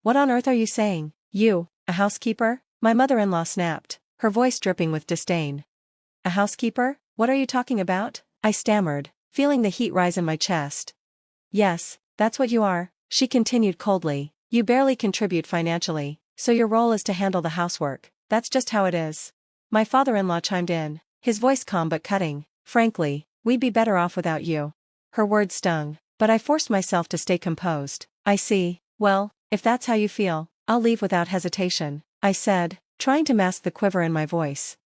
What on earth are you saying? You, a housekeeper? My mother-in-law snapped, her voice dripping with disdain. A housekeeper? What are you talking about? I stammered, feeling the heat rise in my chest. Yes, that's what you are, she continued coldly. You barely contribute financially, so your role is to handle the housework. That's just how it is. My father-in-law chimed in, his voice calm but cutting. Frankly, we'd be better off without you. Her words stung, but I forced myself to stay composed. I see. Well, if that's how you feel, I'll leave without hesitation, I said, trying to mask the quiver in my voice.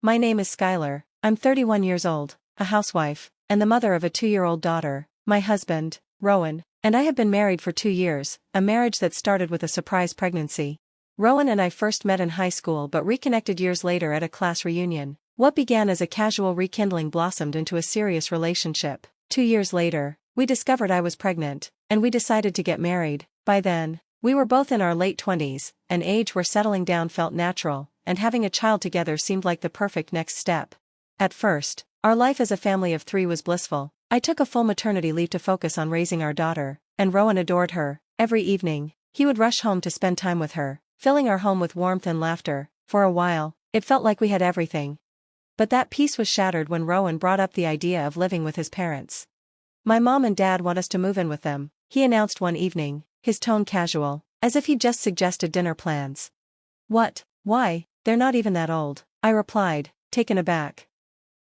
My name is Skylar, I'm 31 years old, a housewife, and the mother of a 2-year-old daughter. My husband, Rowan, and I have been married for 2 years, a marriage that started with a surprise pregnancy. Rowan and I first met in high school but reconnected years later at a class reunion. What began as a casual rekindling blossomed into a serious relationship. 2 years later, we discovered I was pregnant, and we decided to get married. By then, we were both in our late 20s, an age where settling down felt natural, and having a child together seemed like the perfect next step. At first, our life as a family of 3 was blissful. I took a full maternity leave to focus on raising our daughter, and Rowan adored her. Every evening, he would rush home to spend time with her, filling our home with warmth and laughter. For a while, it felt like we had everything. But that peace was shattered when Rowan brought up the idea of living with his parents. My mom and dad want us to move in with them, he announced one evening, his tone casual, as if he'd just suggested dinner plans. What? Why? They're not even that old, I replied, taken aback.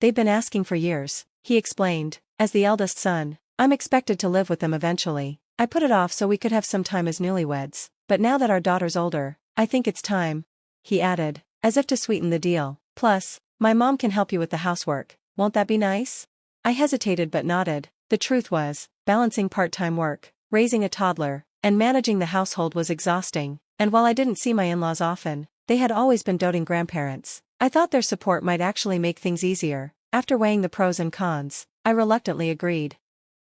They've been asking for years, he explained. As the eldest son, I'm expected to live with them eventually. I put it off so we could have some time as newlyweds, but now that our daughter's older, I think it's time, he added, as if to sweeten the deal. Plus, my mom can help you with the housework, won't that be nice? I hesitated but nodded. The truth was, balancing part-time work, raising a toddler, and managing the household was exhausting, and while I didn't see my in-laws often, they had always been doting grandparents. I thought their support might actually make things easier. After weighing the pros and cons, I reluctantly agreed.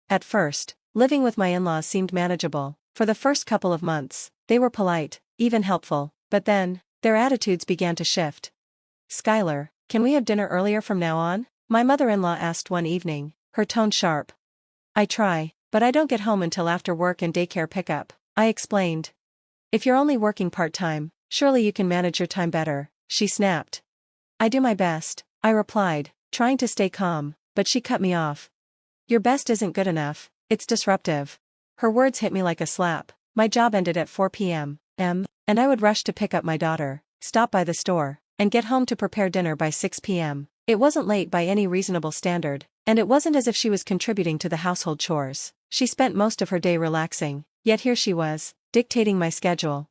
At first, living with my in-laws seemed manageable. For the first couple of months, they were polite, even helpful, but then, their attitudes began to shift. Skylar, can we have dinner earlier from now on? My mother-in-law asked one evening, her tone sharp. I try, but I don't get home until after work and daycare pickup, I explained. If you're only working part-time, surely you can manage your time better, she snapped. I do my best, I replied, trying to stay calm, but she cut me off. Your best isn't good enough, it's disruptive. Her words hit me like a slap. My job ended at 4 p.m., and I would rush to pick up my daughter, stop by the store, and get home to prepare dinner by 6 p.m. It wasn't late by any reasonable standard, and it wasn't as if she was contributing to the household chores. She spent most of her day relaxing, yet here she was, dictating my schedule.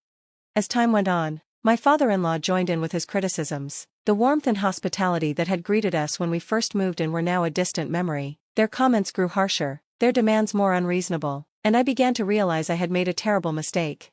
As time went on, my father-in-law joined in with his criticisms. The warmth and hospitality that had greeted us when we first moved in were now a distant memory. Their comments grew harsher, their demands more unreasonable, and I began to realize I had made a terrible mistake.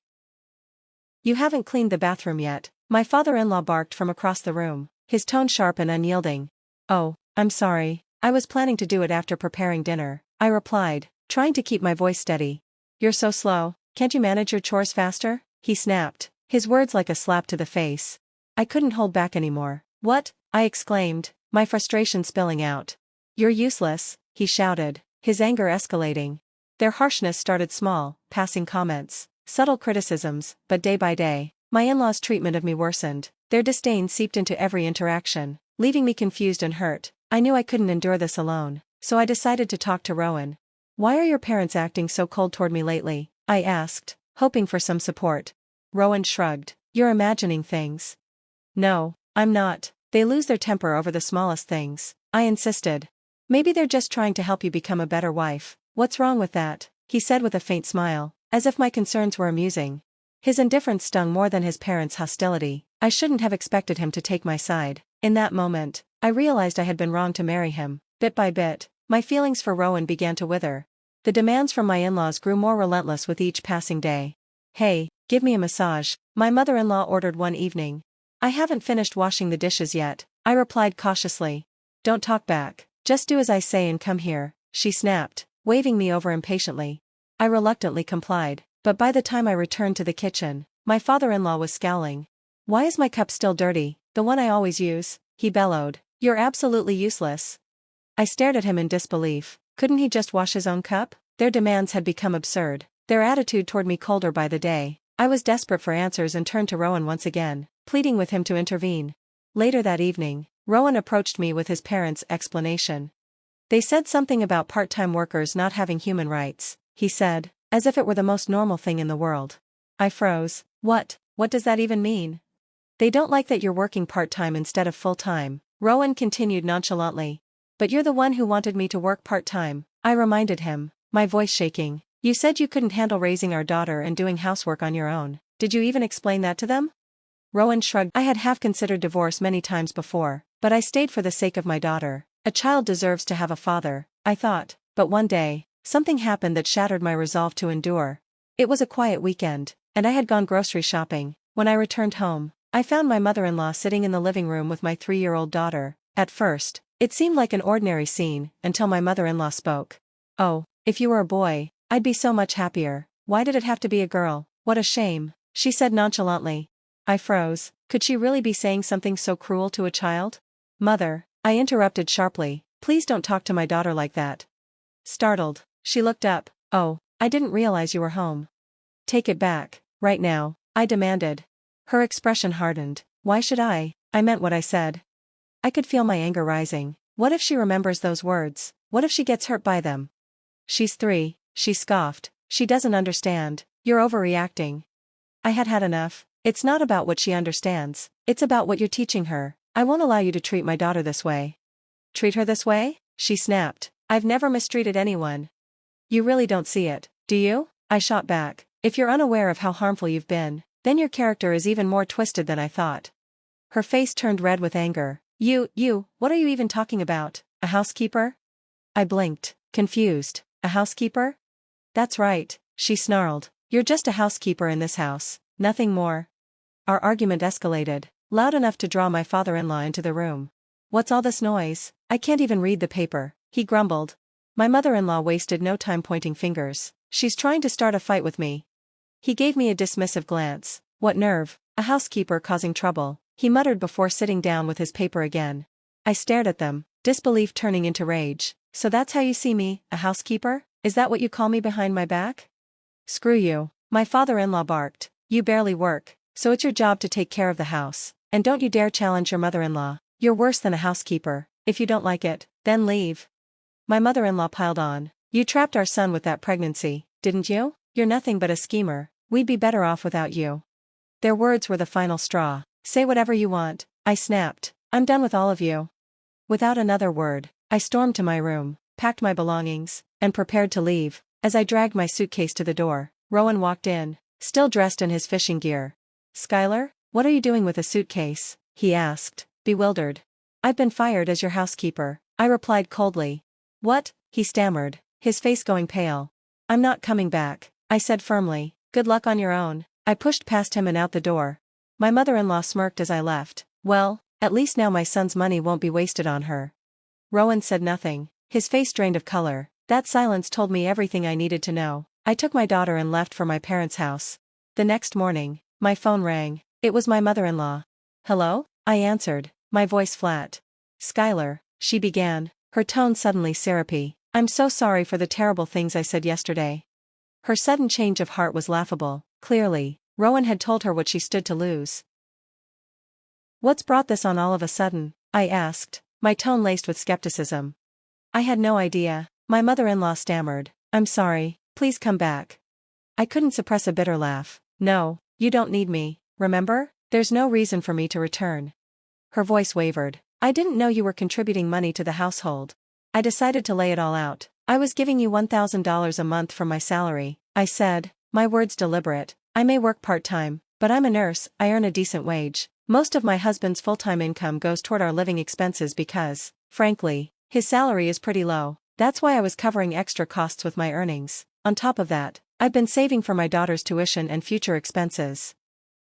You haven't cleaned the bathroom yet, my father-in-law barked from across the room, his tone sharp and unyielding. Oh, I'm sorry, I was planning to do it after preparing dinner, I replied, trying to keep my voice steady. You're so slow, can't you manage your chores faster? He snapped, his words like a slap to the face. I couldn't hold back anymore. What? I exclaimed, my frustration spilling out. You're useless, he shouted, his anger escalating. Their harshness started small, passing comments, subtle criticisms, but day by day, my in-laws' treatment of me worsened. Their disdain seeped into every interaction, leaving me confused and hurt. I knew I couldn't endure this alone, so I decided to talk to Rowan. Why are your parents acting so cold toward me lately? I asked, hoping for some support. Rowan shrugged. You're imagining things. No, I'm not. They lose their temper over the smallest things, I insisted. Maybe they're just trying to help you become a better wife. What's wrong with that? He said with a faint smile, as if my concerns were amusing. His indifference stung more than his parents' hostility. I shouldn't have expected him to take my side. In that moment, I realized I had been wrong to marry him. Bit by bit, my feelings for Rowan began to wither. The demands from my in-laws grew more relentless with each passing day. Hey, give me a massage, my mother-in-law ordered one evening. I haven't finished washing the dishes yet, I replied cautiously. Don't talk back, just do as I say and come here, she snapped, waving me over impatiently. I reluctantly complied, but by the time I returned to the kitchen, my father-in-law was scowling. Why is my cup still dirty, the one I always use? He bellowed. You're absolutely useless. I stared at him in disbelief. Couldn't he just wash his own cup? Their demands had become absurd, their attitude toward me colder by the day. I was desperate for answers and turned to Rowan once again, pleading with him to intervene. Later that evening, Rowan approached me with his parents' explanation. They said something about part-time workers not having human rights, he said, as if it were the most normal thing in the world. I froze. What does that even mean? They don't like that you're working part-time instead of full-time, Rowan continued nonchalantly. But you're the one who wanted me to work part-time, I reminded him, my voice shaking. You said you couldn't handle raising our daughter and doing housework on your own. Did you even explain that to them? Rowan shrugged. I had half considered divorce many times before, but I stayed for the sake of my daughter. A child deserves to have a father, I thought, but one day, something happened that shattered my resolve to endure. It was a quiet weekend, and I had gone grocery shopping. When I returned home, I found my mother-in-law sitting in the living room with my 3-year-old daughter. At first, it seemed like an ordinary scene, until my mother-in-law spoke. Oh, if you were a boy, I'd be so much happier. Why did it have to be a girl? What a shame, she said nonchalantly. I froze. Could she really be saying something so cruel to a child? Mother, I interrupted sharply, please don't talk to my daughter like that. Startled, she looked up. Oh, I didn't realize you were home. Take it back, right now, I demanded. Her expression hardened. Why should I? I meant what I said. I could feel my anger rising. What if she remembers those words? What if she gets hurt by them? She's 3, she scoffed. She doesn't understand. You're overreacting. I had had enough. It's not about what she understands. It's about what you're teaching her. I won't allow you to treat my daughter this way. Treat her this way? She snapped. I've never mistreated anyone. You really don't see it, do you? I shot back. If you're unaware of how harmful you've been, then your character is even more twisted than I thought. Her face turned red with anger. What are you even talking about? A housekeeper? I blinked, confused. A housekeeper? That's right, she snarled. You're just a housekeeper in this house, nothing more. Our argument escalated, loud enough to draw my father-in-law into the room. What's all this noise? I can't even read the paper, he grumbled. My mother-in-law wasted no time pointing fingers. She's trying to start a fight with me. He gave me a dismissive glance. What nerve, a housekeeper causing trouble, he muttered before sitting down with his paper again. I stared at them, disbelief turning into rage. So that's how you see me, a housekeeper? Is that what you call me behind my back? Screw you, my father-in-law barked. You barely work, so it's your job to take care of the house. And don't you dare challenge your mother-in-law. You're worse than a housekeeper. If you don't like it, then leave. My mother-in-law piled on. You trapped our son with that pregnancy, didn't you? You're nothing but a schemer. We'd be better off without you. Their words were the final straw. Say whatever you want, I snapped. I'm done with all of you. Without another word, I stormed to my room, packed my belongings, and prepared to leave. As I dragged my suitcase to the door, Rowan walked in, still dressed in his fishing gear. Skylar, what are you doing with a suitcase? He asked, bewildered. I've been fired as your housekeeper, I replied coldly. What? He stammered, his face going pale. I'm not coming back, I said firmly. Good luck on your own. I pushed past him and out the door. My mother-in-law smirked as I left. Well, at least now my son's money won't be wasted on her. Rowan said nothing, his face drained of color. That silence told me everything I needed to know. I took my daughter and left for my parents' house. The next morning, my phone rang. It was my mother-in-law. Hello? I answered, my voice flat. Skylar, she began, her tone suddenly syrupy. I'm so sorry for the terrible things I said yesterday. Her sudden change of heart was laughable. Clearly, Rowan had told her what she stood to lose. What's brought this on all of a sudden? I asked, my tone laced with skepticism. I had no idea, my mother-in-law stammered. I'm sorry, please come back. I couldn't suppress a bitter laugh. No, you don't need me, remember? There's no reason for me to return. Her voice wavered. I didn't know you were contributing money to the household. I decided to lay it all out. I was giving you $1,000 a month from my salary, I said, my words deliberate. I may work part-time, but I'm a nurse, I earn a decent wage. Most of my husband's full-time income goes toward our living expenses because, frankly, his salary is pretty low. That's why I was covering extra costs with my earnings. On top of that, I've been saving for my daughter's tuition and future expenses.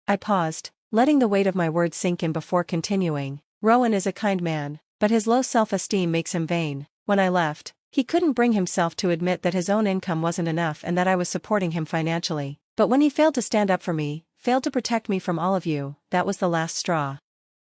I paused, letting the weight of my words sink in before continuing. Rowan is a kind man, but his low self-esteem makes him vain. When I left, he couldn't bring himself to admit that his own income wasn't enough and that I was supporting him financially. But when he failed to stand up for me, failed to protect me from all of you, that was the last straw.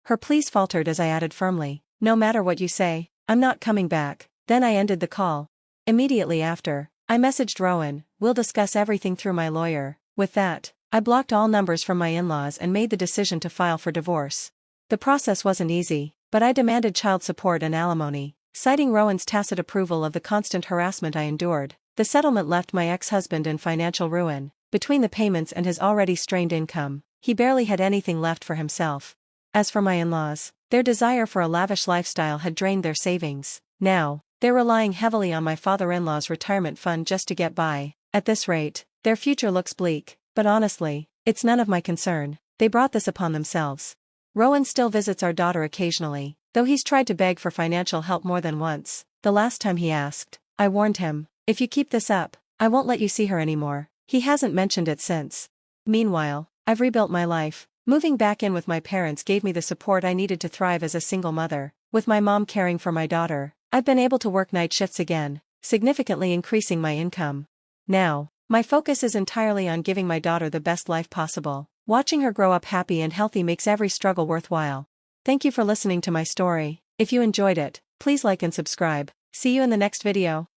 Her pleas faltered as I added firmly, no matter what you say, I'm not coming back. Then I ended the call. Immediately after, I messaged Rowan, we'll discuss everything through my lawyer. With that, I blocked all numbers from my in-laws and made the decision to file for divorce. The process wasn't easy, but I demanded child support and alimony, citing Rowan's tacit approval of the constant harassment I endured. The settlement left my ex-husband in financial ruin. Between the payments and his already strained income, he barely had anything left for himself. As for my in-laws, their desire for a lavish lifestyle had drained their savings. Now, they're relying heavily on my father-in-law's retirement fund just to get by. At this rate, their future looks bleak, but honestly, it's none of my concern. They brought this upon themselves. Rowan still visits our daughter occasionally, though he's tried to beg for financial help more than once. The last time he asked, I warned him, if you keep this up, I won't let you see her anymore. He hasn't mentioned it since. Meanwhile, I've rebuilt my life. Moving back in with my parents gave me the support I needed to thrive as a single mother. With my mom caring for my daughter, I've been able to work night shifts again, significantly increasing my income. Now, my focus is entirely on giving my daughter the best life possible. Watching her grow up happy and healthy makes every struggle worthwhile. Thank you for listening to my story. If you enjoyed it, please like and subscribe. See you in the next video.